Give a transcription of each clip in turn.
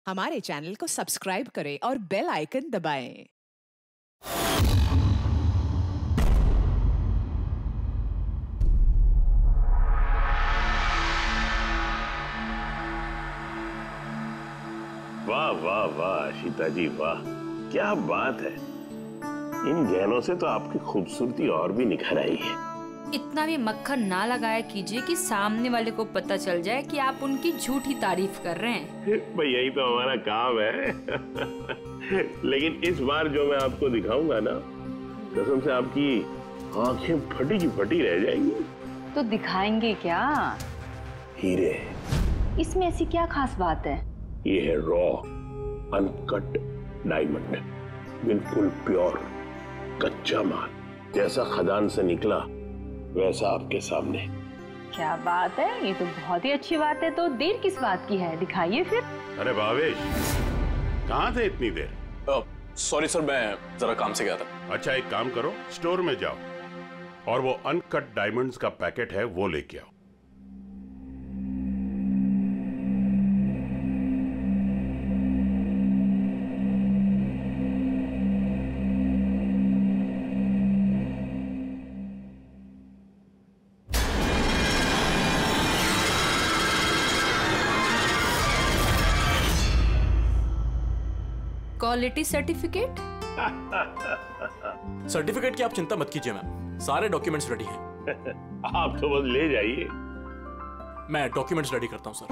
हमारे चैनल को सब्सक्राइब करें और बेल आइकन दबाएं। वाह वाह वाह शीता जी, वाह क्या बात है। इन गहनों से तो आपकी खूबसूरती और भी निखर आई है। इतना भी मक्खन ना लगाया कीजिए कि सामने वाले को पता चल जाए कि आप उनकी झूठी तारीफ कर रहे हैं। भाई यही तो हमारा काम है। लेकिन इस बार जो मैं आपको दिखाऊंगा ना, कसम से आपकी आंखें फटी की फटी रह जाएंगी। तो दिखाएंगे क्या? हीरे। इसमें ऐसी क्या खास बात है? ये है रॉ अनकट डायमंड, बिल्कुल प्योर कच्चा माल, जैसा खदान से निकला वैसा आपके सामने। क्या बात है, ये तो बहुत ही अच्छी बात है। तो देर किस बात की है, दिखाइए फिर। अरे भावेश, कहाँ थे इतनी देर? सॉरी सर, मैं जरा काम से गया था। अच्छा एक काम करो, स्टोर में जाओ और वो अनकट डायमंड्स का पैकेट है वो लेके आओ। Quality certificate? सर्टिफिकेट की आप चिंता मत कीजिए मैम, सारे डॉक्यूमेंट्स रेडी हैं। आप तो बस ले जाइए। मैं डॉक्यूमेंट्स रेडी करता हूं सर।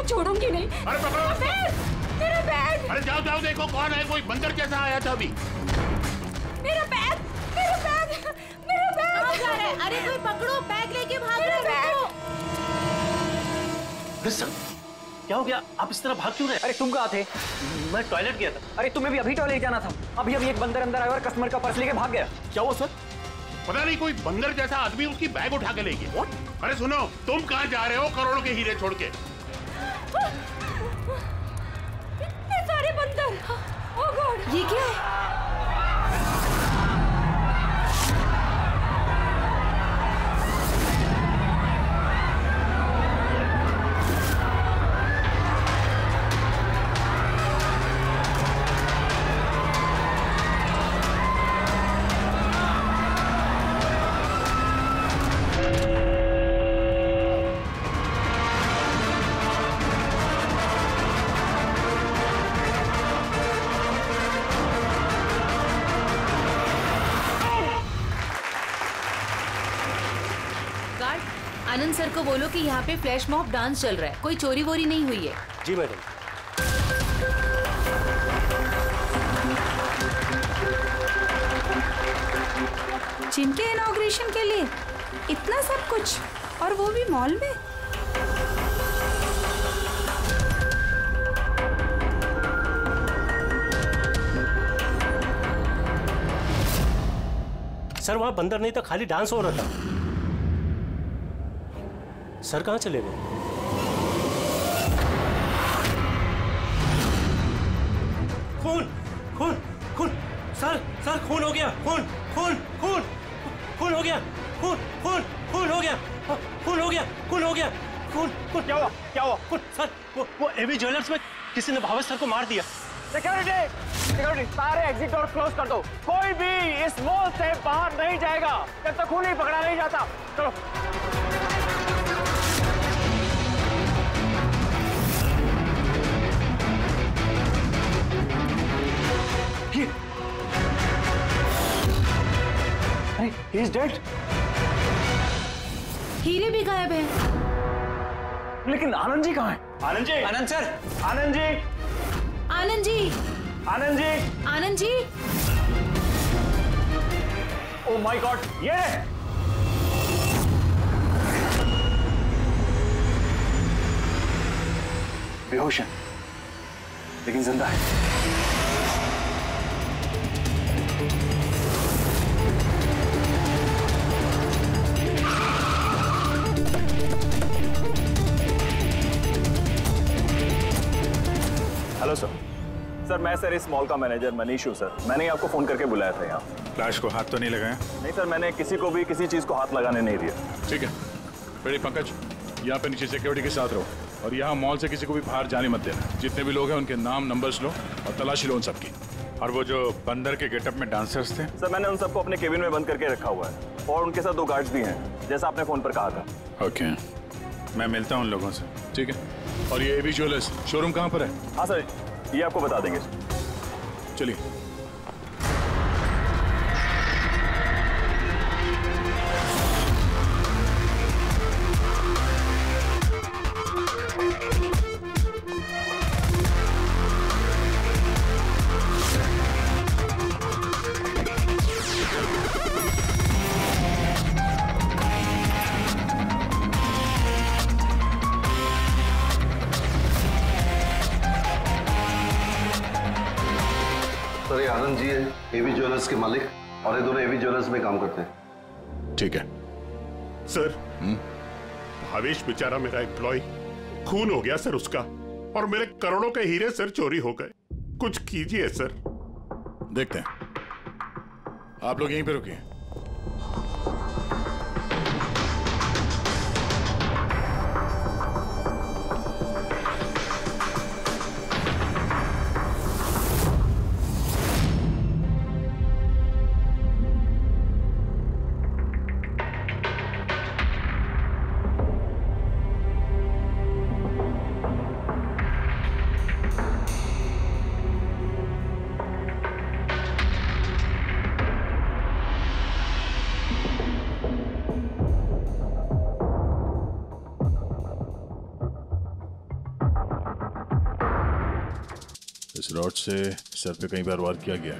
छोड़ूंगी नहीं। अरे पकड़ो मेरा बैग। अरे जाओ जाओ, देखो कौन है, कोई बंदर जैसा आया था अभी। मेरा बैग, मेरा बैग, मेरा बैग। कहाँ जा रहे हैं? अरे कोई पकड़ो, बैग लेके भाग रहे हो। सर क्या हो गया, आप इस तरह भाग क्यों रहे? अरे तुम कहाँ थे? मैं टॉयलेट गया था। अरे तुम्हें भी अभी टॉयलेट जाना था। अभी एक बंदर अंदर आया और कस्टमर का पर्स लेके भाग गया। क्या हुआ सर? पता नहीं, कोई बंदर जैसा आदमी उसकी बैग उठा के ले गया। अरे सुनो, तुम कहाँ जा रहे हो करोड़ों के हीरे छोड़ के? इतने सारे बंदर। ओह गॉड, ये क्या है? आनंद सर को बोलो कि यहाँ पे फ्लैश मॉब डांस चल रहा है, कोई चोरी वोरी नहीं हुई है। जी मैडम। जिनके इनॉग्रेशन के लिए इतना सब कुछ, और वो भी मॉल में। सर वहां बंदर नहीं था, खाली डांस हो रहा था। सर कहाँ चले गए? खून खून खून, सर खून हो गया, खून खून खून खून हो गया, खून खून खून हो गया, खून हो गया, खून हो गया, खून खून। क्या हुआ, क्या हुआ? खून सर, वो एवी ज्वेलर्स में किसी ने भावेश सर को मार दिया। सिक्योरिटी, सारे एग्जिट डोर क्लोज कर दो। कोई भी इस मॉल से बाहर नहीं जाएगा जब तक खून नहीं पकड़ा नहीं जाता। चलो। He is dead. हीरे भी गायब हैं। लेकिन आनंद जी कहाँ हैं? Anand ji, Anand sir, Anand ji, Anand ji, Anand ji, Anand ji. Oh my god, ये बेहोश है लेकिन जिंदा है। मैं सर इस मॉल का मैनेजर मनीष हूँ सर। मैंने ही आपको फोन करके बुलाया था यहाँ। लाश को हाथ तो नहीं लगाया? नहीं सर, मैंने किसी को भी किसी चीज को हाथ लगाने नहीं दिया। ठीक है बेटे पंकज, यहाँ पे नीचे सिक्योरिटी के साथ रहो और यहाँ मॉल से किसी को भी बाहर जाने मत देना। जितने भी लोग हैं उनके नाम नंबर्स लो और तलाशी लो उन सबकी। और वो जो बंदर के गेटअप में डांसर्स थे? सर मैंने उन सबको अपने केबिन में बंद करके रखा हुआ है और उनके साथ 2 गार्ड्स भी हैं, जैसा आपने फोन पर कहा था। ओके, मैं मिलता हूँ उन लोगों से। ठीक है। और ये एबी ज्वेलर्स शोरूम कहाँ पर है? हाँ सर, ये आपको बता देंगे। चलिए। सर ये आनंद जी है, एवी ज्वेलर्स के मालिक, और ये दोनों एवी ज्वेलर्स में काम करते हैं। ठीक है सर। भावेश बेचारा मेरा एम्प्लॉय, खून हो गया सर उसका, और मेरे करोड़ों के हीरे सर चोरी हो गए। कुछ कीजिए सर। देखते हैं। आप लोग यहीं पे रुकिए। इस रॉड से सर पे कई बार वार किया गया है।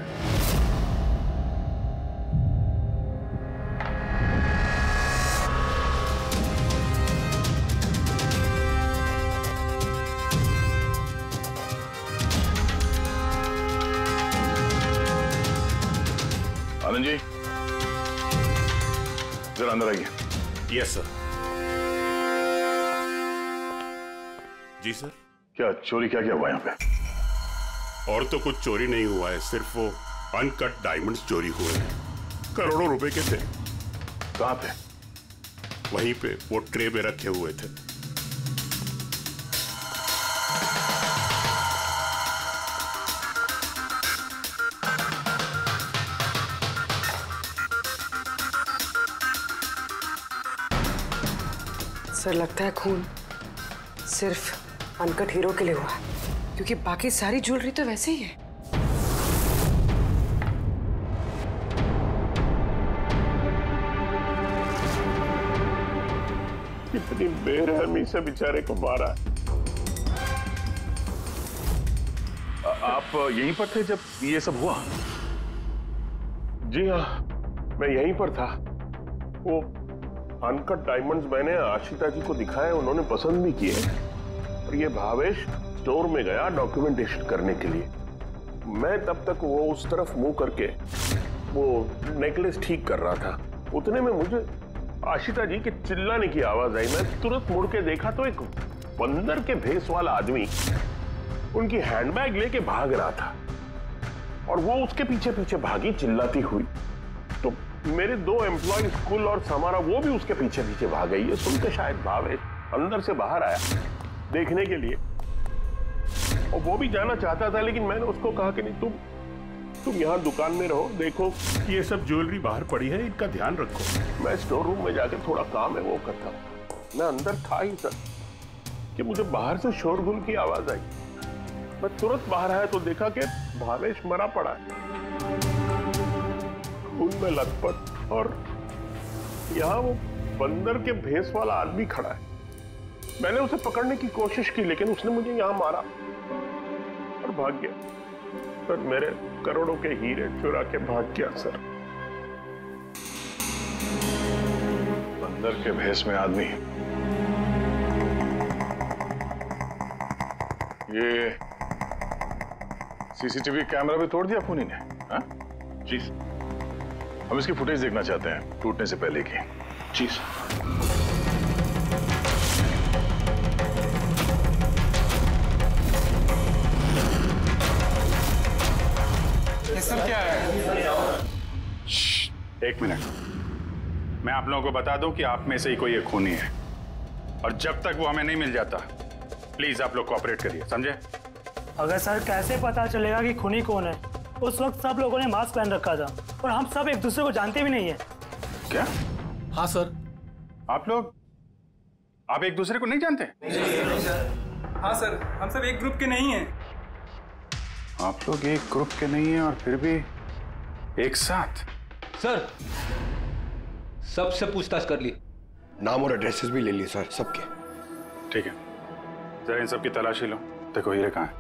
आनंद जी जरा अंदर आइए। Yes sir. जी सर। क्या चोरी क्या हुआ यहाँ पे? और तो कुछ चोरी नहीं हुआ है, सिर्फ वो अनकट डायमंड्स चोरी हुए हैं। करोड़ों रुपए के थे। कहाँ पे? वहीं पे वो ट्रे में रखे हुए थे। सर लगता है खून सिर्फ अनकट हीरो के लिए हुआ है, क्योंकि बाकी सारी ज्वेलरी तो वैसे ही है। कितनी बेरहमी से बेचारे को मारा। आप यहीं पर थे जब ये सब हुआ? जी हाँ, मैं यहीं पर था। वो अनकट डायमंड्स मैंने आशिता जी को दिखाए, उन्होंने पसंद भी किए। और ये भावेश स्टोर में गया डॉक्यूमेंटेशन करने के लिए। मैं तब तक वो उस तरफ मुंह करके वो नेकलेस ठीक कर रहा था। उतने में मुझे आशिता जी के चिल्लाने की आवाज आई। मैं तुरंत मुड़ के देखा तो एक बंदर के भेस वाला आदमी उनकी हैंडबैग लेके भाग रहा था और वो उसके पीछे पीछे भागी चिल्लाती हुई। तो मेरे 2 एम्प्लॉय स्कूल और समारा वो भी उसके पीछे पीछे भाग गई। ये सुन के शायद भावेश अंदर से बाहर आया देखने के लिए, और वो भी जाना चाहता था, लेकिन मैंने उसको कहा कि नहीं, तुम यहाँ दुकान में रहो, देखो ये सब ज्वेलरी बाहर पड़ी है, इनका ध्यान रखो। मैं स्टोर रूम में जाकर थोड़ा काम है वो करता। मैं अंदर था ही सर कि मुझे बाहर से शोरगुल की आवाज आई। मैं तुरंत बाहर आया तो देखा कि भावेश मरा पड़ा है, खून में लथपथ, और यहाँ वो बंदर के भेस वाला आदमी खड़ा है। मैंने उसे पकड़ने की कोशिश की, लेकिन उसने मुझे यहाँ मारा और भाग गया। सर मेरे करोड़ों के हीरे चुरा के भाग गया सर। बंदर के भेस में आदमी। ये सीसीटीवी कैमरा भी तोड़ दिया खूनी ने? हाँ? जी हम इसकी फुटेज देखना चाहते हैं टूटने से पहले की। जी सर। सर क्या है? एक मिनट, मैं आप लोगों को बता दूं कि आप में से ही कोई एक खूनी है, और जब तक वो हमें नहीं मिल जाता प्लीज आप लोग कोऑपरेट करिए, समझे? अगर सर कैसे पता चलेगा कि खूनी कौन है? उस वक्त सब लोगों ने मास्क पहन रखा था और हम सब एक दूसरे को जानते भी नहीं है। क्या? हाँ सर। आप एक दूसरे को नहीं जानते? हाँ सर, हम सब एक ग्रुप के नहीं हैं। आप लोग एक ग्रुप के नहीं हैं और फिर भी एक साथ? सर सबसे पूछताछ कर ली, नाम और एड्रेसेस भी ले लिए सर सबके। ठीक है, जरा इन सबकी तलाशी लो, देखो हीरे कहाँ है।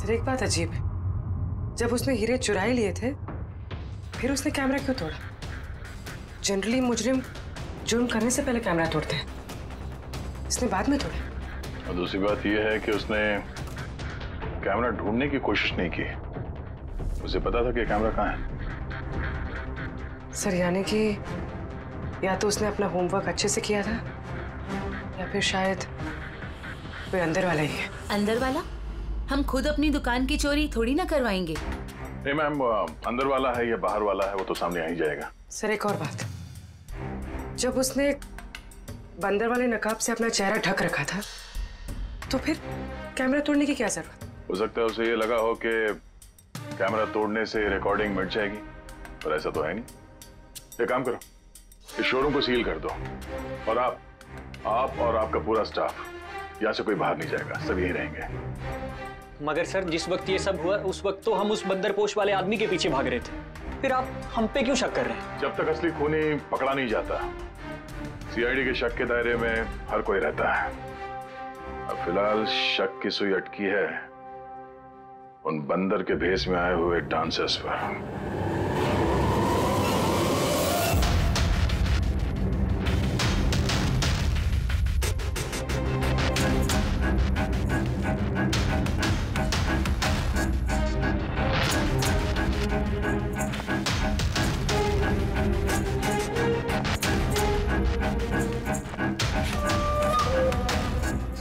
एक बात अजीब है, जब उसने हीरे चुरा ही लिए थे फिर उसने कैमरा क्यों तोड़ा? जनरली मुजरिम जुर्म करने से पहले कैमरा तोड़ते हैं, इसने बाद में तोड़ा। और दूसरी बात यह है कि उसने कैमरा ढूंढने की कोशिश नहीं की, उसे पता था कि कैमरा कहाँ है। सर यानी कि या तो उसने अपना होमवर्क अच्छे से किया था या फिर शायद कोई अंदर वाला ही है। अंदर वाला? हम खुद अपनी दुकान की चोरी थोड़ी ना करवाएंगे। नहीं मैम, अंदर वाला है या बाहर वाला है वो तो सामने आ ही जाएगा। सर एक और बात, जब उसने बंदर वाले नकाब से अपना चेहरा ढक रखा था तो फिर कैमरा तोड़ने की क्या जरूरत? हो सकता है उसे ये लगा हो कि कैमरा तोड़ने से रिकॉर्डिंग मिट जाएगी, पर ऐसा तो है नहीं। एक काम करो, इस शोरूम को सील कर दो और आप और आपका पूरा स्टाफ यहाँ से कोई बाहर नहीं जाएगा, सब यहीं रहेंगे। मगर सर जिस वक्त ये सब हुआ उस वक्त तो हम उस बंदरपोश वाले आदमी के पीछे भाग रहे थे, फिर आप हम पे क्यों शक कर रहे हैं? जब तक असली खूनी पकड़ा नहीं जाता सीआईडी के शक के दायरे में हर कोई रहता है। अब फिलहाल शक की सुई अटकी है उन बंदर के भेष में आए हुए डांसर्स पर।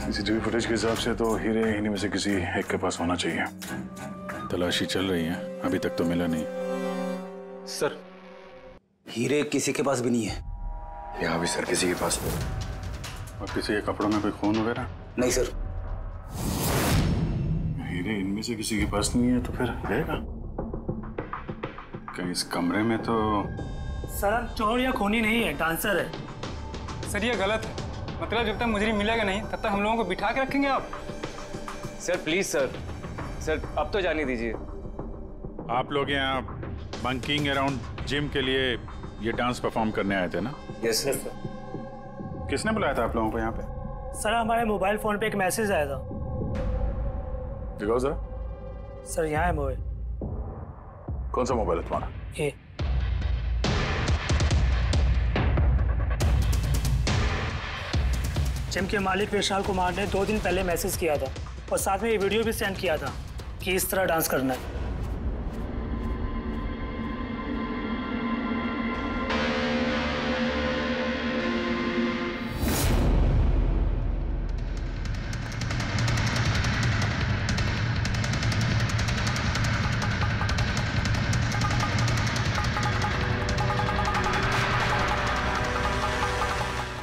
सीसीटीवी फुटेज के हिसाब से तो हीरे इन्हीं में से किसी एक के पास होना चाहिए। तलाशी चल रही है, अभी तक तो मिला नहीं। सर हीरे किसी के पास भी नहीं है। यहाँ भी सर किसी के पास नहीं। और किसी के कपड़ों में कोई खून वगैरह? नहीं सर। हीरे इनमें से किसी के पास नहीं है तो फिर रहेगा कहीं इस कमरे में? तो सर हम चोर या खूनी नहीं है, डांसर है। सर ये गलत है, मतलब जब तक मुजरिम मिलेगा नहीं तब तक हम लोगों को बिठा के रखेंगे आप? सर प्लीज सर अब तो जाने दीजिए। आप लोग यहाँ बंकिंग अराउंड जिम के लिए ये डांस परफॉर्म करने आए थे ना? Yes sir. किसने बुलाया था आप लोगों को यहाँ पे? सर हमारे मोबाइल फोन पे एक मैसेज आया था। दिखाओ जरा। सर यहाँ है मोबाइल। कौन सा मोबाइल है तुम्हारा? ये जिम के मालिक विशाल कुमार ने 2 दिन पहले मैसेज किया था और साथ में ये वीडियो भी सेंड किया था कि इस तरह डांस करना है।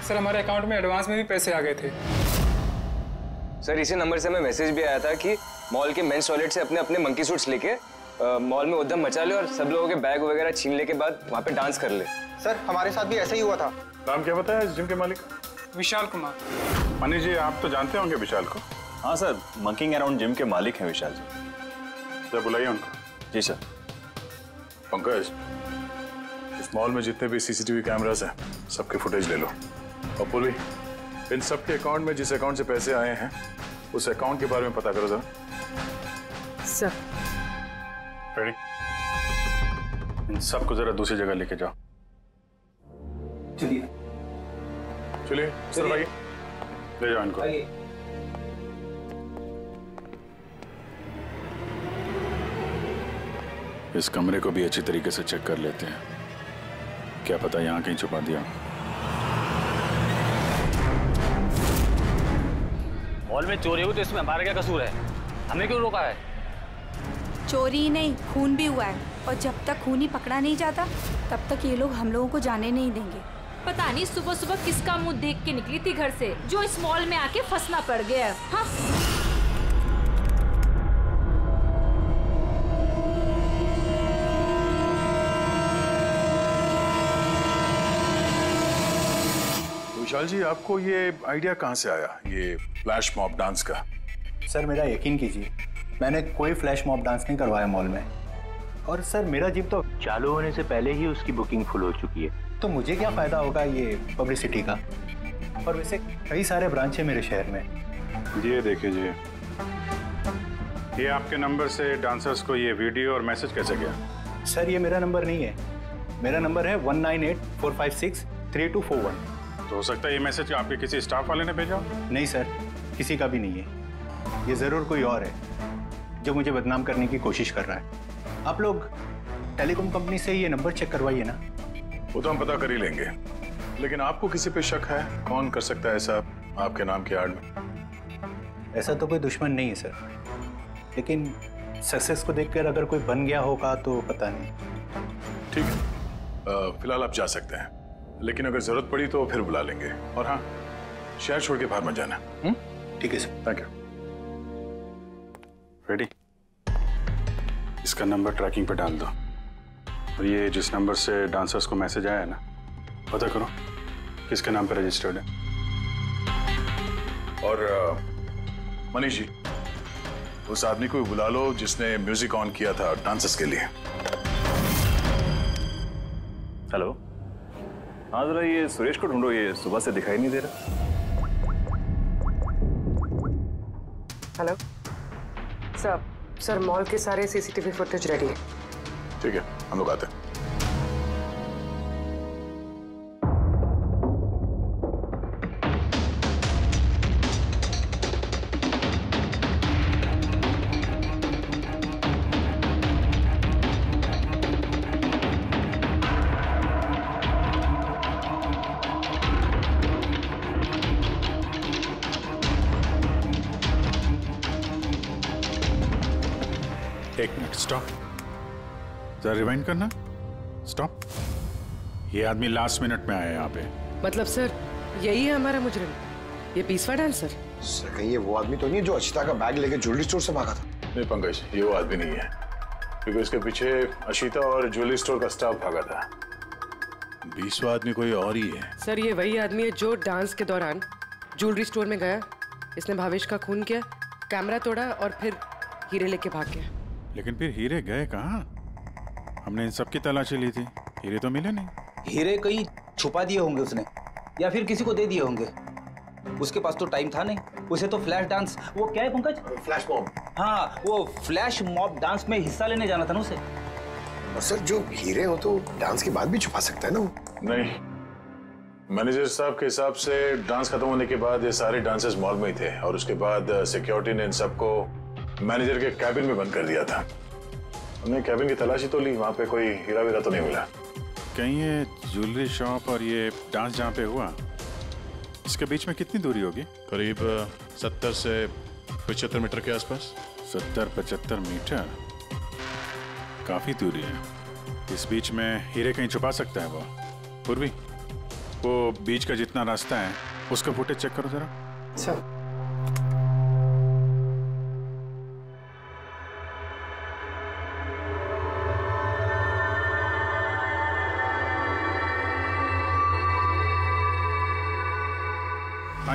सर हमारे अकाउंट में एडवांस में भी पैसे आ गए थे। सर इसी नंबर से हमें मैसेज भी आया था कि मॉल के मेंस टॉयलेट से अपने अपने मंकी सूट्स लेके मॉल में उद्यम मचा ले और सब लोगों के बैग वगैरह छीन ले के बाद वहाँ पे डांस कर ले। सर हमारे साथ भी ऐसा ही हुआ था। नाम क्या बताया इस जिम के मालिक? विशाल कुमार। मनीष जी आप तो जानते होंगे विशाल को? हाँ सर, मंकिंग अराउंड जिम के मालिक हैं विशाल जी। सर बुलाइए उनको। जी सर। पंकज, इस मॉल में जितने भी सीसीटीवी कैमरास हैं सबके फुटेज ले लो। और पूर्वी, इन सबके अकाउंट में जिस अकाउंट से पैसे आए हैं उस अकाउंट के बारे में पता करो जरा। सर। रेडी? इन सबको जरा दूसरी जगह लेके जाओ। चलिए चलिए सर भाई, ले जाओ इनको। इस कमरे को भी अच्छी तरीके से चेक कर लेते हैं, क्या पता यहाँ कहीं छुपा दिया। मॉल में चोरी हुई तो इसमें हमारा क्या कसूर है? हमें क्यों रोका है? चोरी ही नहीं, खून भी हुआ है, और जब तक खून ही पकड़ा नहीं जाता तब तक ये लोग हम लोगों को जाने नहीं देंगे। पता नहीं सुबह सुबह किसका मुंह देख के निकली थी घर से जो इस मॉल में आके फंसना पड़ गया। हाँ? विशाल जी, आपको ये आइडिया कहाँ से आया, ये फ्लैश मॉब डांस का? सर मेरा यकीन कीजिए, मैंने कोई फ्लैश मॉब डांस नहीं करवाया मॉल में। और सर मेरा जिम तो चालू होने से पहले ही उसकी बुकिंग फुल हो चुकी है, तो मुझे क्या फायदा होगा ये पब्लिसिटी का। और वैसे कई सारे ब्रांच है मेरे शहर में। ये देखिए जी, ये आपके नंबर से डांसर्स को ये वीडियो और मैसेज कैसे गया? सर ये मेरा नंबर नहीं है, मेरा नंबर है 1984563241। तो हो सकता है ये मैसेज आपके किसी स्टाफ वाले ने भेजा? नहीं सर, किसी का भी नहीं है। ये जरूर कोई और है जो मुझे बदनाम करने की कोशिश कर रहा है। आप लोग टेलीकॉम कंपनी से ये नंबर चेक करवाइए ना। वो तो हम पता कर ही लेंगे, लेकिन आपको किसी पे शक है? कौन कर सकता है ऐसा आपके नाम की आड़ में? ऐसा तो कोई दुश्मन नहीं है सर, लेकिन सक्सेस को देखकर अगर कोई बन गया होगा तो पता नहीं। ठीक है, फिलहाल आप जा सकते हैं, लेकिन अगर जरूरत पड़ी तो फिर बुला लेंगे। और हाँ, शहर छोड़ के बाहर मत जाना। ठीक है सर। Thank you. रेडी? इसका नंबर ट्रैकिंग पे डाल दो, और ये जिस नंबर से डांसर्स को मैसेज आया है ना, पता करो किसके नाम पे रजिस्टर्ड है। और मनीष जी, उस आदमी को बुला लो जिसने म्यूजिक ऑन किया था डांसर्स के लिए। हेलो, हाँ जरा ये सुरेश को ढूंढो, ये सुबह से दिखाई नहीं दे रहा। हेलो सर, मॉल के सारे सीसीटीवी फुटेज रेडी है। ठीक है, हम लोग आते हैं। एक मिनट, स्टॉप, जरा रिवाइंड करना। स्टॉप। ये आदमी लास्ट मिनट में आया यहाँ पे। मतलब सर यही है हमारा मुजरिम, ये पीसवा डांसर? सर कहीं ये वो आदमी तो नहीं है जो अचिता का बैग लेके ज्वेलरी स्टोर से भागा था? नहीं पंकज, ये वो आदमी नहीं है, क्योंकि उसके पीछे अशिता और ज्वेलरी स्टोर का स्टाफ भागा था। 20वां आदमी कोई और ही है। सर ये वही आदमी है जो डांस के दौरान ज्वेलरी स्टोर में गया, इसने भावेश का खून किया, कैमरा तोड़ा और फिर हीरे लेके भाग गया। लेकिन फिर हीरे गए कहाँ? हमने इन सब की तलाशी ली थी, हीरे तो मिले नहीं। हीरे कहीं छुपा दिए होंगे उसने, या फिर किसी को दे दिए होंगे। उसके पास तो टाइम था नहीं, उसे तो फ्लैश डांस, वो क्या है पंकज? Flash mob. हाँ, वो फ्लैश मॉब डांस में हिस्सा लेने जाना था ना उसे। और सर जो हीरे हो तो डांस के बाद भी छुपा सकता है ना वो? नहीं, मैनेजर साहब के हिसाब से डांस खत्म होने के बाद ये सारे डांसर्स मॉल में ही थे, और उसके बाद सिक्योरिटी ने इन सबको मैनेजर के कैबिन में बंद कर दिया था। हमने कैबिन की तलाशी तो ली, वहां पे कोई हीरा वीरा तो नहीं मिला। कहीं ये ज्वेलरी शॉप और ये डांस जहाँ पे हुआ, इसके बीच में कितनी दूरी होगी? करीब 70 से 75 मीटर के आसपास। 70-75 मीटर, काफी दूरी है। इस बीच में हीरे कहीं छुपा सकता है वो। पूर्वी, वो बीच का जितना रास्ता है उसका फुटेज चेक करो जरा। सर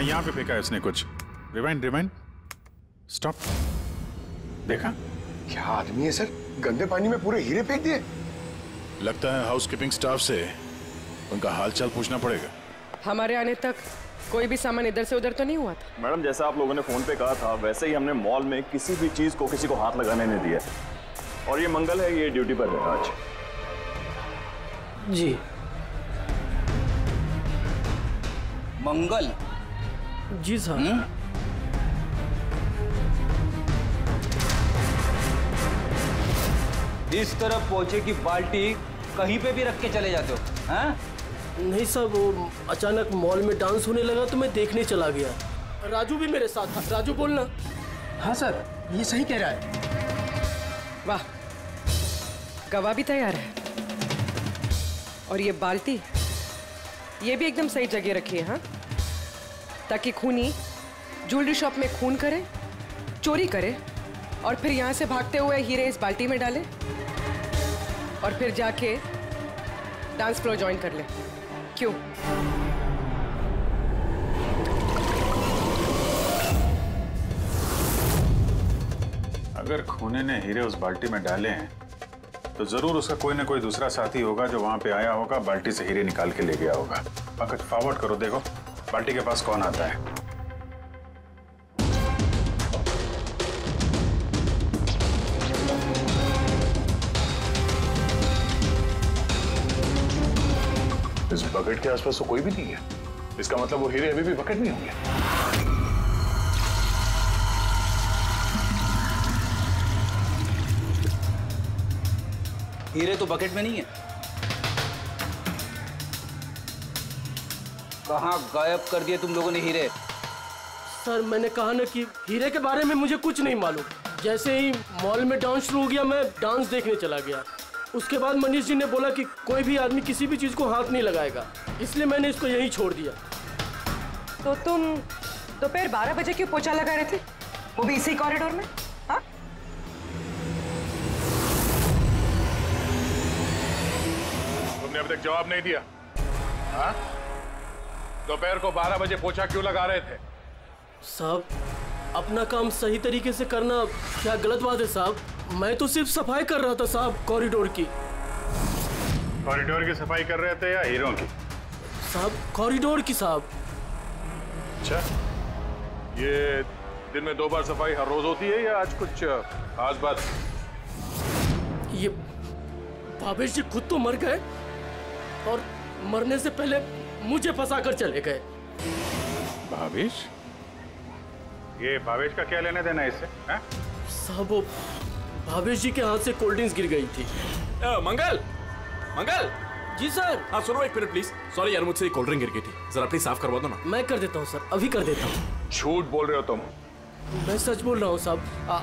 हाँ यहाँ पे फेंका है इसने कुछ। Rewind rewind, stop. देखा? क्या आदमी है सर, गंदे पानी में पूरे हीरे फेंक दिए। लगता है हाउसकीपिंग स्टाफ से उनका हालचाल पूछना पड़ेगा। हमारे आने तक कोई भी सामान इधर से उधर तो नहीं हुआ था। मैडम जैसा आप लोगों ने फोन पे कहा था वैसे ही हमने मॉल में किसी भी चीज को किसी को हाथ लगाने नहीं दिया। और ये मंगल है, ये ड्यूटी पर है आज। जी मंगल? जी सर। इस तरफ पहुंचे कि बाल्टी कहीं पे भी रख के चले जाते हो, हैं? नहीं सर, वो अचानक मॉल में डांस होने लगा तो मैं देखने चला गया। राजू भी मेरे साथ था। राजू बोलना। हाँ सर, ये सही कह रहा है। वाह, गवाह भी तैयार है। और ये बाल्टी, ये भी एकदम सही जगह रखी है, हाँ? ताकि खूनी ज्वेलरी शॉप में खून करे, चोरी करे और फिर यहाँ से भागते हुए हीरे इस बाल्टी में डाले और फिर जाके डांस फ्लोर ज्वाइन कर ले। क्यों? अगर खूनी ने हीरे उस बाल्टी में डाले हैं तो जरूर उसका कोई ना कोई दूसरा साथी होगा जो वहां पे आया होगा, बाल्टी से हीरे निकाल के ले गया होगा। पंकज फॉरवर्ड करो, देखो बाल्टी के पास कौन आता है। इस बकेट के आसपास तो कोई भी नहीं है। इसका मतलब वो हीरे अभी भी बकेट में होंगे। हीरे तो बकेट में नहीं है। कहाँ गायब कर दिए तुम लोगों ने हीरे? सर मैंने कहा ना कि हीरे के बारे में मुझे कुछ नहीं मालूम। जैसे ही मॉल में डांस शुरू हो गया मैं डांस देखने चला गया। उसके बाद मनीष जी ने बोला कि कोई भी आदमी किसी भी चीज को हाथ नहीं लगाएगा, इसलिए मैंने इसको यहीं छोड़ दिया। तो तुम दोपहर 12 बजे क्यों पोछा लगा रहे थे, वो भी इसी कॉरिडोर में? हाँ? तुमने अभी तक जवाब नहीं दिया। हाँ? दोपहर को 12 बजे पोछा क्यों लगा रहे थे? साहब, अपना काम सही तरीके से करना क्या गलत बात है साहब? मैं तो सिर्फ सफाई कर रहा था साहब, कॉरिडोर की। कॉरिडोर की सफाई कर रहे थे या हीरों की? साहब कॉरिडोर की साहब। अच्छा, ये दिन में 2 बार सफाई हर रोज होती है या आज कुछ खास बात? ये भावेश जी खुद तो मर गए और मरने से पहले मुझे फंसा कर चले गए। भावेश? ये भावेश का क्या लेना देना इससे? साहब वो भावेश जी के हाथ से कोल्ड ड्रिंक्स गिर गई थी। मंगल, मंगल। जी सर। हाँ सुनो एक मिनट प्लीज। सॉरी यार, मुझसे कोल्ड ड्रिंक गिर गई थी, जरा प्लीज साफ करवा दो ना। मैं कर देता हूँ सर, अभी कर देता हूँ। झूठ बोल रहे हो तुम? मैं सच बोल रहा हूँ साहब।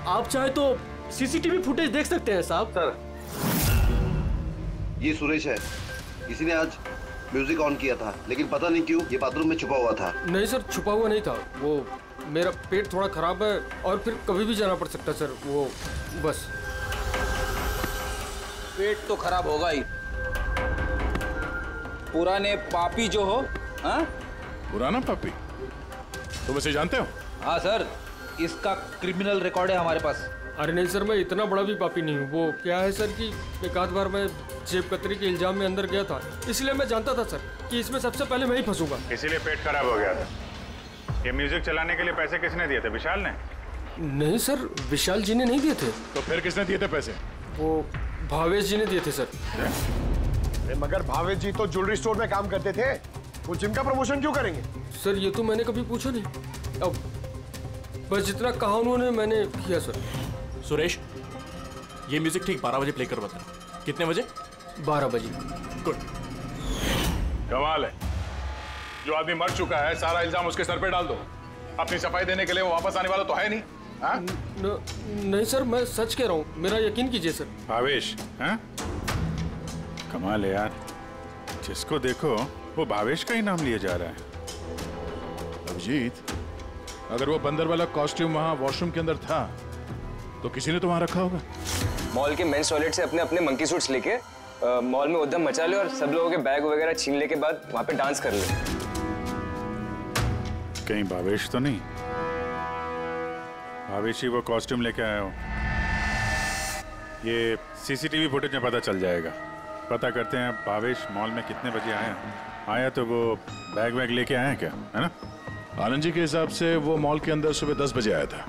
आप चाहे तो सीसीटीवी फुटेज देख सकते हैं साहब। सर, ये सुरेश है, इसी ने आज म्यूजिक ऑन किया था, लेकिन पता नहीं क्यों ये बाथरूम में छुपा हुआ था। नहीं सर, छुपा हुआ नहीं था। वो मेरा पेट थोड़ा खराब है और फिर कभी भी जाना पड़ सकता सर, वो बस। पेट तो खराब होगा ही। पुराने पापी जो हो। हाँ? पुराना पापी? तुम इसे जानते हो? हाँ सर, इसका क्रिमिनल रिकॉर्ड है हमारे पास। अरे नहीं सर, मैं इतना बड़ा भी पापी नहीं हूँ। वो क्या है सर कि एक आध बार मैं जेब कतरी के इल्जाम में अंदर गया था, इसलिए मैं जानता था सर कि इसमें सबसे पहले मैं ही फंसूंगा। इसीलिए पेट खराब हो गया था। ये म्यूजिक चलाने के लिए पैसे किसने दिए थे? विशाल ने? नहीं सर, विशाल जी ने नहीं दिए थे। तो फिर किसने दिए थे पैसे? वो भावेश जी ने दिए थे सर। मगर भावेश जी तो ज्वेलरी स्टोर में काम करते थे, वो जिम का प्रमोशन क्यों करेंगे? सर ये तो मैंने कभी पूछा नहीं। अब बस जितना कहा उन्होंने मैंने किया सर। सुरेश, ये म्यूजिक ठीक 12 बजे प्ले कर बता। कितने बजे? 12 बजे। गुड। कमाल है, जो आदमी मर चुका है सारा इल्जाम उसके सर पे डाल दो। अपनी सफाई देने के लिए वो वापस आने वाला तो है नहीं। नहीं सर, मैं सच कह रहा हूँ, मेरा यकीन कीजिए सर। भावेश? हाँ? कमाल है यार, जिसको देखो वो भावेश का ही नाम लिया जा रहा है। अभिजीत, अगर वो बंदर वाला कॉस्ट्यूम वहाँ वॉशरूम के अंदर था तो किसी ने तो वहाँ रखा होगा। मॉल के मेंस टॉयलेट से अपने अपने मंकी सूट्स लेके मॉल में उद्यम मचा ले और सब लोगों के बैग वगैरह छीनने के बाद वहाँ पे डांस कर ले। कहीं भावेश तो नहीं? भावेश ही वो कॉस्ट्यूम लेके आया हो? ये सीसीटीवी फुटेज में पता चल जाएगा। पता करते हैं भावेश मॉल में कितने बजे आया तो वो बैग वैग लेके आया क्या, है ना? आनंद जी के हिसाब से वो मॉल के अंदर सुबह 10 बजे आया था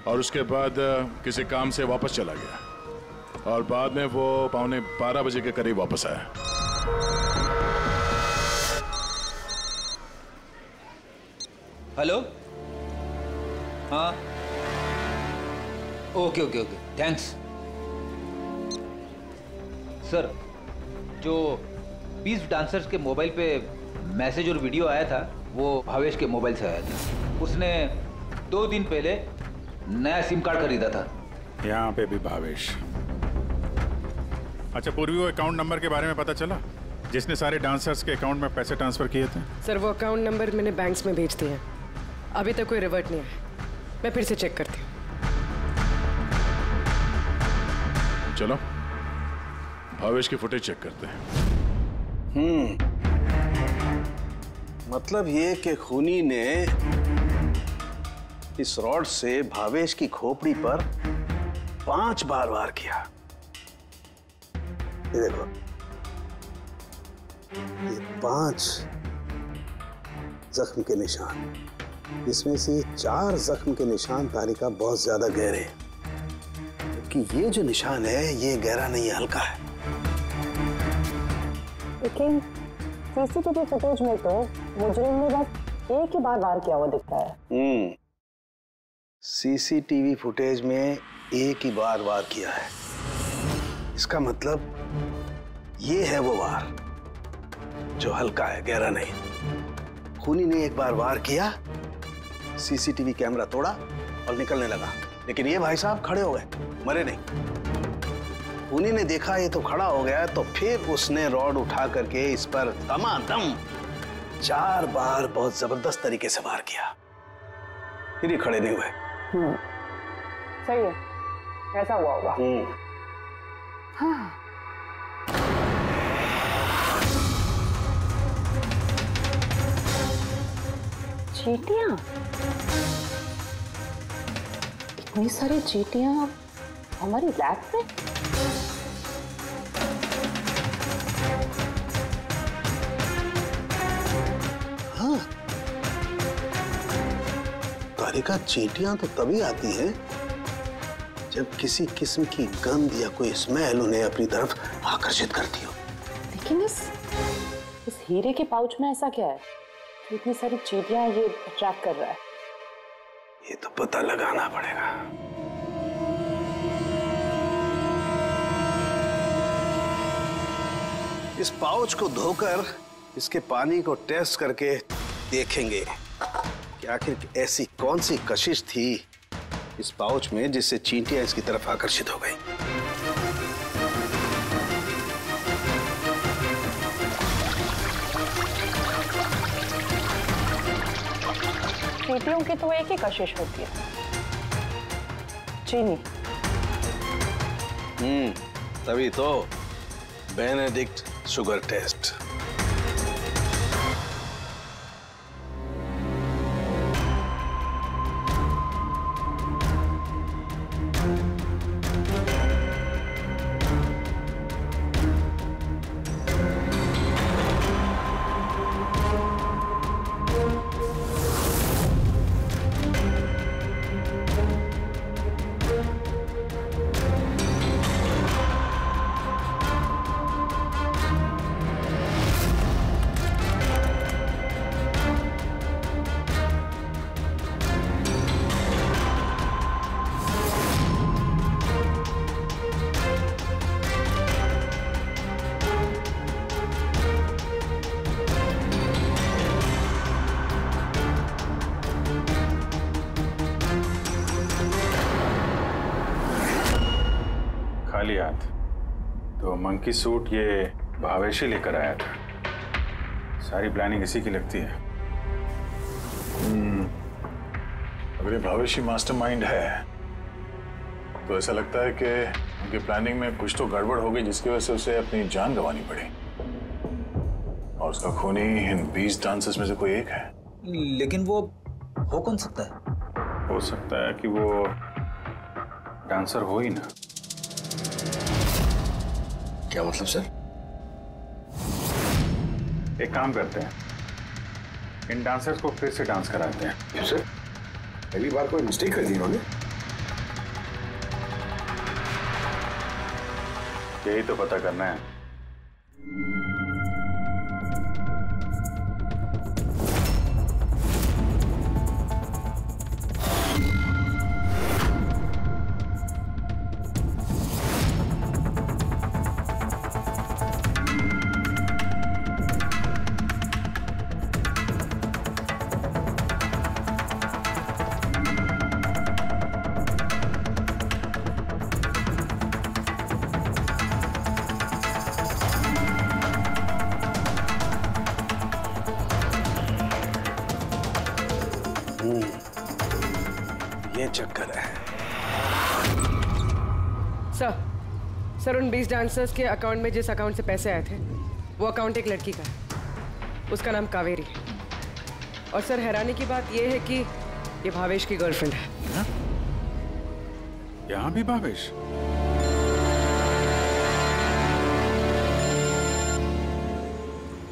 और उसके बाद किसी काम से वापस चला गया और बाद में वो 11:15 बजे के करीब वापस आया। हेलो, हाँ, okay okay okay, thanks sir. जो 20 डांसर्स के मोबाइल पे मैसेज और वीडियो आया था वो भावेश के मोबाइल से आया था। उसने 2 दिन पहले नया सिम कार्ड खरीदा था। यहाँ पे भी भावेश। अच्छा पूर्वी, वो अकाउंट नंबर के बारे में पता चला जिसने सारे डांसर्स के अकाउंट में पैसे ट्रांसफर किए थे? सर वो अकाउंट नंबर मैंने बैंक्स में भेज दिए हैं, अभी तक कोई रिवर्ट नहीं आया। मैं फिर से चेक करती हूँ। चलो भावेश की फुटेज चेक करते हैं। मतलब ये कि खूनी ने इस रॉड से भावेश की खोपड़ी पर 5 बार वार किया। ये देखो, ये 5 जख्म के निशान, इसमें से 4 जख्म के निशान तारिका बहुत ज्यादा गहरे हैं, क्योंकि ये जो निशान है ये गहरा नहीं है, हल्का है। लेकिन सीसीटीवी फुटेज में तो मुजरिम ने बस एक ही बार वार किया हुआ दिखता है। सीसीटीवी फुटेज में एक ही बार वार किया है, इसका मतलब ये है वो वार जो हल्का है, गहरा नहीं। खूनी ने एक बार वार किया, सीसीटीवी कैमरा तोड़ा और निकलने लगा, लेकिन ये भाई साहब खड़े हो गए, मरे नहीं। खूनी ने देखा ये तो खड़ा हो गया, तो फिर उसने रॉड उठा करके इस पर दमादम 4 बार बहुत जबरदस्त तरीके से वार किया, फिर ये खड़े नहीं हुए। सही है, ऐसा हुआ होगा। हाँ। चींटियां, इतनी सारी चींटियां हमारी लैब में? हाँ, तारिका, चींटियां तो तभी आती हैं जब किसी किस्म की गंध या कोई स्मेल उन्हें अपनी तरफ आकर्षित करती हो। लेकिन इस हीरे के पाउच में ऐसा क्या है, इतनी सारी चींटियां ये अट्रैक्ट कर रहा है? ये तो पता लगाना पड़ेगा। इस पाउच को धोकर इसके पानी को टेस्ट करके देखेंगे कि आखिर ऐसी कौन सी कशिश थी इस पाउच में जिससे चींटियां इसकी तरफ आकर्षित हो गई। चींटियों की तो एक ही कशिश होती है, चीनी। तभी तो बेनेडिक्ट शुगर टेस्ट। खाली हाथ तो मंकी सूट ये भावेश ही लेकर आया था। सारी प्लानिंग इसी की लगती है। अगर ये भावेश ही मास्टरमाइंड है तो ऐसा लगता है कि उनकी प्लानिंग में कुछ तो गड़बड़ हो गई जिसकी वजह से उसे अपनी जान गंवानी पड़ी, और उसका खूनी इन 20 डांसर्स में से कोई एक है। लेकिन वो हो कौन सकता है? हो सकता है कि वो डांसर हो ही ना। क्या मतलब सर? एक काम करते हैं, इन डांसर्स को फिर से डांस कराते हैं। क्यों सर? पहली बार कोई मिस्टेक कर दी इन्होंने। यही तो पता करना है। ये चक्कर है। सर उन 20 डांसर्स के अकाउंट में जिस अकाउंट से पैसे आए थे वो अकाउंट एक लड़की का है। उसका नाम कावेरी है। और सर हैरानी की बात यह है कि ये भावेश की गर्लफ्रेंड है। यहाँ भी भावेश?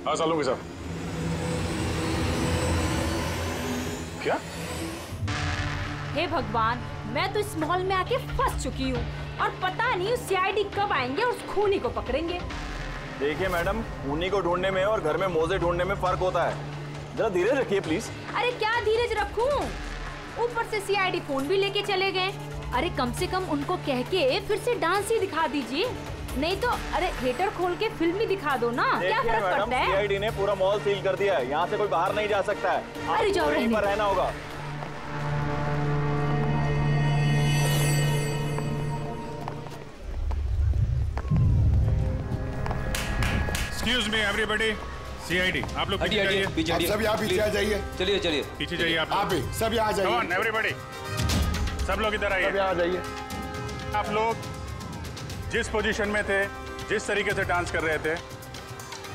हाँ सालूंगी साहब। क्या? हे भगवान, मैं तो इस मॉल में आके फंस चुकी हूँ और पता नहीं उस सीआईडी कब आएंगे और उस खूनी को पकड़ेंगे। देखिए मैडम, खूनी को ढूंढने में और घर में मोजे ढूंढने में फर्क होता है। जरा धीरज रखिए प्लीज। अरे क्या धीरज रखूं? ऊपर से सीआईडी फोन भी लेके चले गए। अरे कम से कम उनको कह के फिर से डांस ही दिखा दीजिए, नहीं तो अरे थिएटर खोल के फिल्म ही दिखा दो ना। क्या फर्क पड़ता है? सीआईडी ने पूरा मॉल सील कर दिया है, यहाँ से कोई बाहर नहीं जा सकता है। अरे जाओ, यहीं पर रहना होगा। Excuse me everybody, CID, आप लोग पीछे जाइए। आप सब यहाँ पीछे आ जाइए। चलिए चलिए पीछे जाइए आप भी सब यहाँ आ जाइए। Come on everybody, सब लोग इधर आइए। सब यहाँ आ जाइए। आप लोग जिस पोजीशन में थे, जिस तरीके से डांस कर रहे थे,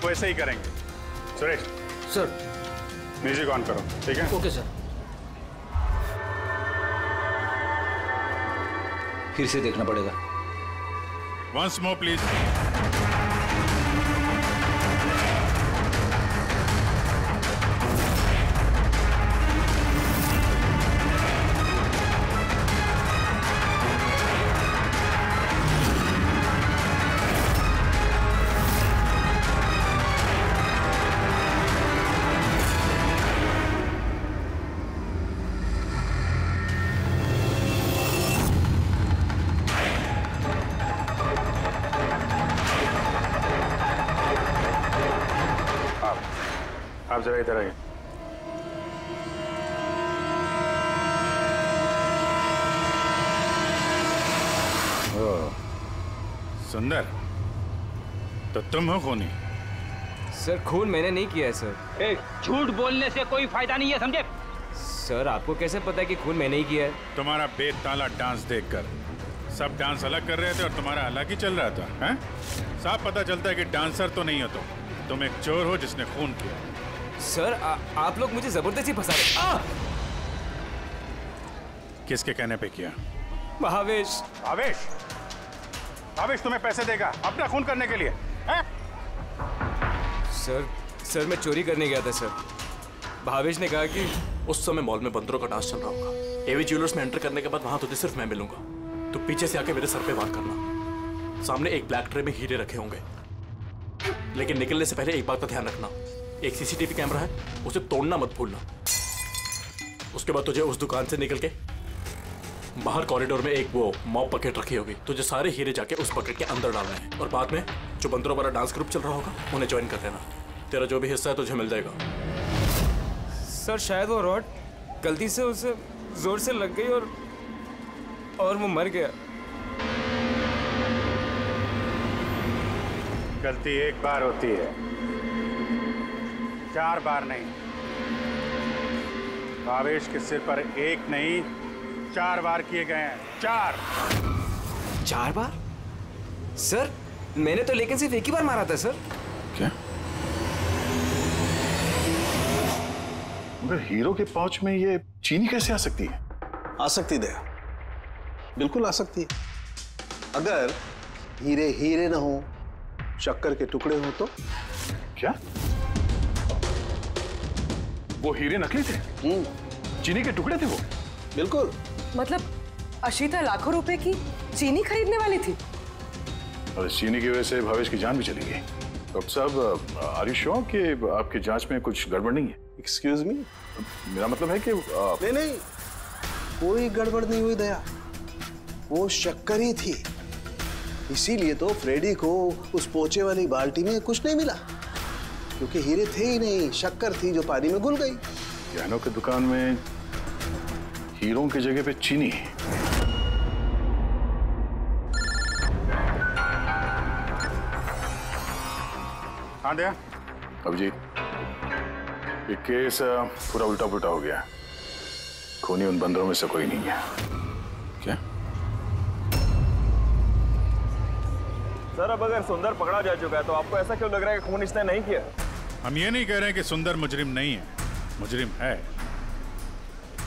वैसे ही करेंगे। सुरेश सर, म्यूजिक ऑन करो। ठीक है? Okay sir. फिर से देखना पड़ेगा। Once more please. आप जरा इधर आइए। सुंदर, तो तुम हो खूनी? सर खून मैंने नहीं किया है सर। झूठ बोलने से कोई फायदा नहीं है, समझे? सर आपको कैसे पता है कि खून मैंने ही किया है? तुम्हारा बेताला डांस देखकर सब डांस अलग कर रहे थे और तुम्हारा अलग ही चल रहा था, हैं? साफ पता चलता है कि डांसर तो नहीं हो तुम एक चोर हो जिसने खून किया। सर आप लोग मुझे जबरदस्ती फंसा रहे। किसके कहने पे किया? भावेश। भावेश? भावेश तुम्हें पैसे देगा अपना खून करने के लिए, हैं? सर मैं चोरी करने गया था सर। भावेश ने कहा कि उस समय मॉल में बंदरों का डांस चल रहा होगा। एवी ज्वेलर्स में एंटर करने के बाद वहां तुझे सिर्फ मैं मिलूंगा। तू पीछे से आके मेरे सर पे वार करना। सामने एक ब्लैक ट्रे में हीरे रखे होंगे, लेकिन निकलने से पहले एक बात का ध्यान रखना, एक सीसीटीवी कैमरा है, उसे तोड़ना मत भूलना। उसके बाद तुझे उस दुकान से निकल के बाहर कॉरिडोर में एक वो मॉप बकेट रखी होगी, तुझे सारे हीरे जाके उस बकेट के अंदर डालने हैं और बाद में जो बंदरों वाला डांस ग्रुप चल रहा होगा उन्हें ज्वाइन कर लेना। तेरा जो भी हिस्सा है तुझे मिल जाएगा। सर शायद वो रॉड गलती से उसे जोर से लग गई और वो मर गया। गलती एक बार होती है, 4 बार नहीं। भावेश के सिर पर एक नहीं 4 बार किए गए हैं। 4 बार? सर मैंने तो लेकिन सिर्फ एक ही बार मारा था सर। क्या? मगर हीरो के पाउच में ये चीनी कैसे आ सकती है? आ सकती दया, बिल्कुल आ सकती है। अगर हीरे हीरे ना हो, शक्कर के टुकड़े हो तो। क्या वो हीरे नकली थे? चीनी के टुकड़े थे वो? बिल्कुल। मतलब अशीता लाखों रुपए की चीनी खरीदने वाली थी और इस चीनी की वजह से भावेश की जान भी चली गई। डॉक्टर साहब, आर यू श्योर कि आपकी जांच में कुछ गड़बड़ नहीं है? एक्सक्यूज मी, मेरा मतलब है कि नहीं, कोई गड़बड़ नहीं हुई दया, वो शक्कर ही थी। इसीलिए तो फ्रेडी को उस पोचे वाली बाल्टी में कुछ नहीं मिला, क्योंकि हीरे थे ही नहीं, शक्कर थी जो पानी में घुल गई। गहनों की दुकान में हीरों की जगह पे चीनी है। हाँ दया। अभिजीत, ये केस पूरा उल्टा पुल्टा हो गया। खूनी उन बंदरों में से कोई नहीं है। क्या सर, अब अगर सुंदर पकड़ा जा चुका है तो आपको ऐसा क्यों लग रहा है कि खून इसने नहीं किया? हम ये नहीं कह रहे कि सुंदर मुजरिम नहीं है, मुजरिम है,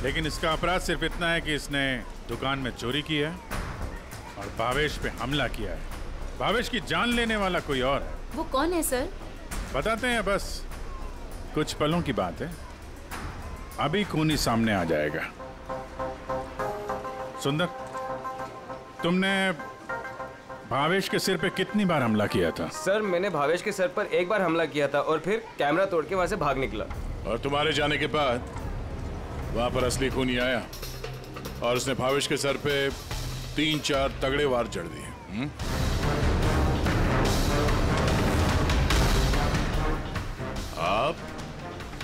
लेकिन इसका अपराध सिर्फ इतना है कि इसने दुकान में चोरी की है और भावेश पे हमला किया है। भावेश की जान लेने वाला कोई और है। वो कौन है सर? बताते हैं, बस कुछ पलों की बात है, अभी खूनी सामने आ जाएगा। सुंदर, तुमने भावेश के सिर पे कितनी बार हमला किया था? सर, मैंने भावेश के सर पर एक बार हमला किया था और फिर कैमरा तोड़ के वहां से भाग निकला। और तुम्हारे जाने के बाद वहां पर असली खूनी आया और उसने भावेश के सर पे 3-4 तगड़े वार जड़ दिए। आप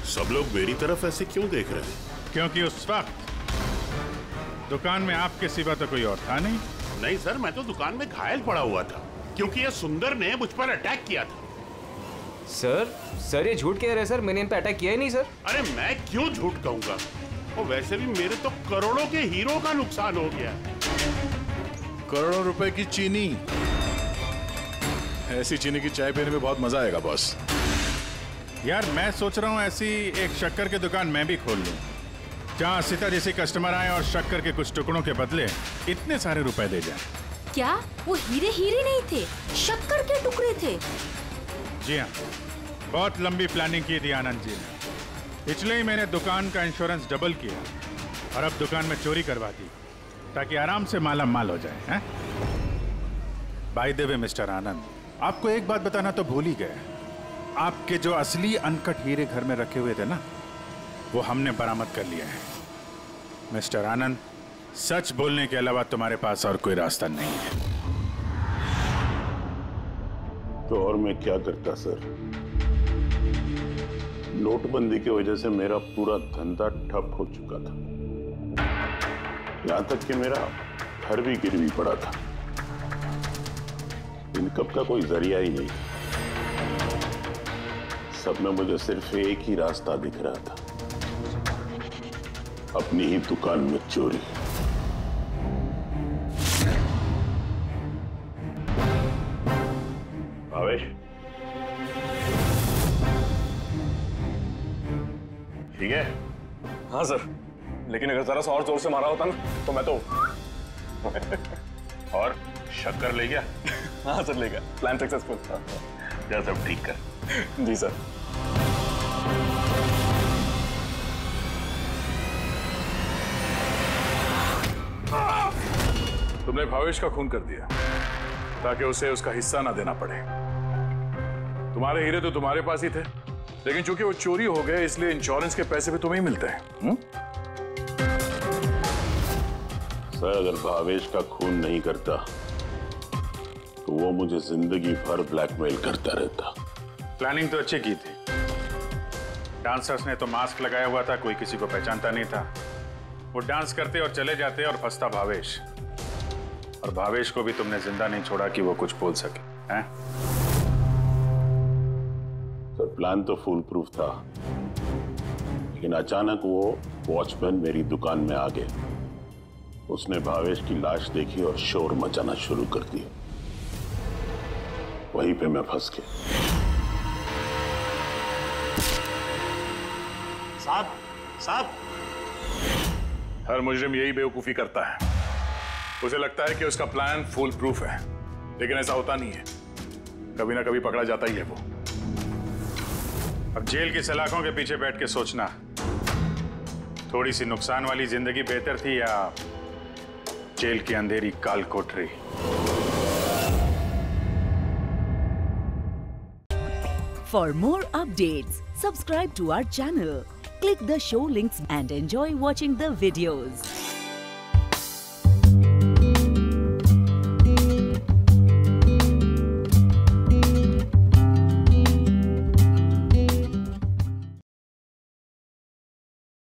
सब लोग मेरी तरफ ऐसे क्यों देख रहे हैं? क्योंकि उस वक्त दुकान में आपके सिवा तो कोई और था नहीं। नहीं सर, मैं तो दुकान में घायल पड़ा हुआ था क्योंकि ये सुंदर ने मुझ पर अटैक किया था। सर ये झूठ कह रहे हैं सर, मैंने इन पे अटैक किया ही नहीं सर। अरे मैं क्यों झूठ कहूंगा, और वैसे भी मेरे तो करोड़ों के हीरो का नुकसान हो गया। करोड़ों रुपए की चीनी, ऐसी चीनी की चाय पीने में बहुत मजा आएगा बॉस। यार मैं सोच रहा हूँ ऐसी एक शक्कर की दुकान मैं भी खोल लूँ, जहाँ सीता जैसे कस्टमर आए और शक्कर के कुछ टुकड़ों के बदले इतने सारे रुपए दे जाए। क्या वो हीरे हीरे नहीं थे, शक्कर के टुकड़े थे? जी हाँ, बहुत लंबी प्लानिंग की थी आनंद जी ने, इसलिए ही मैंने दुकान का इंश्योरेंस डबल किया और अब दुकान में चोरी करवा दी ताकि आराम से माला माल हो जाए। बाय द वे मिस्टर आनंद, आपको एक बात बताना तो भूल ही गए, आपके जो असली अनकट हीरे घर में रखे हुए थे ना, वो हमने बरामद कर लिया है। मिस्टर आनंद, सच बोलने के अलावा तुम्हारे पास और कोई रास्ता नहीं है। तो और मैं क्या करता सर? नोटबंदी की वजह से मेरा पूरा धंधा ठप हो चुका था, यहां तक कि मेरा घर भी गिरवी पड़ा था। इनकम का कोई जरिया ही नहीं, सब में मुझे सिर्फ एक ही रास्ता दिख रहा था, अपनी ही दुकान में चोरी। भावेश, ठीक है? हाँ सर, लेकिन अगर जरा सा और जोर से मारा होता ना तो मैं तो और शक्कर ले गया? हाँ सर, ले गया। Plan successful. जा सब ठीक कर। जी सर। तुमने भावेश का खून कर दिया ताकि उसे उसका हिस्सा ना देना पड़े। तुम्हारे हीरे तो तुम्हारे पास ही थे, लेकिन चूंकि वो चोरी हो गए इसलिए इंश्योरेंस के पैसे भी तुम्हें ही मिलते हैं। सर, अगर भावेश का खून नहीं करता तो वो मुझे जिंदगी भर ब्लैकमेल करता रहता। प्लानिंग तो अच्छी की थी, डांसर्स ने तो मास्क लगाया हुआ था, कोई किसी को पहचानता नहीं था। वो डांस करते और चले जाते और फंसता भावेश, और भावेश को भी तुमने जिंदा नहीं छोड़ा कि वो कुछ बोल सके। हैं? सर, प्लान तो फुल प्रूफ था, लेकिन अचानक वो वॉचमैन मेरी दुकान में आ गया। उसने भावेश की लाश देखी और शोर मचाना शुरू कर दिया। वहीं पे मैं फंस गया। साहब, साहब, हर मुजरिम यही बेवकूफी करता है। उसे लगता है कि उसका प्लान फुल प्रूफ है, लेकिन ऐसा होता नहीं है। कभी ना कभी पकड़ा जाता ही है वो। अब जेल की सलाखों के पीछे बैठ के सोचना, थोड़ी सी नुकसान वाली जिंदगी बेहतर थी या जेल की अंधेरी काल कोठरी। For more updates, subscribe to our channel, click the show links and enjoy watching the videos.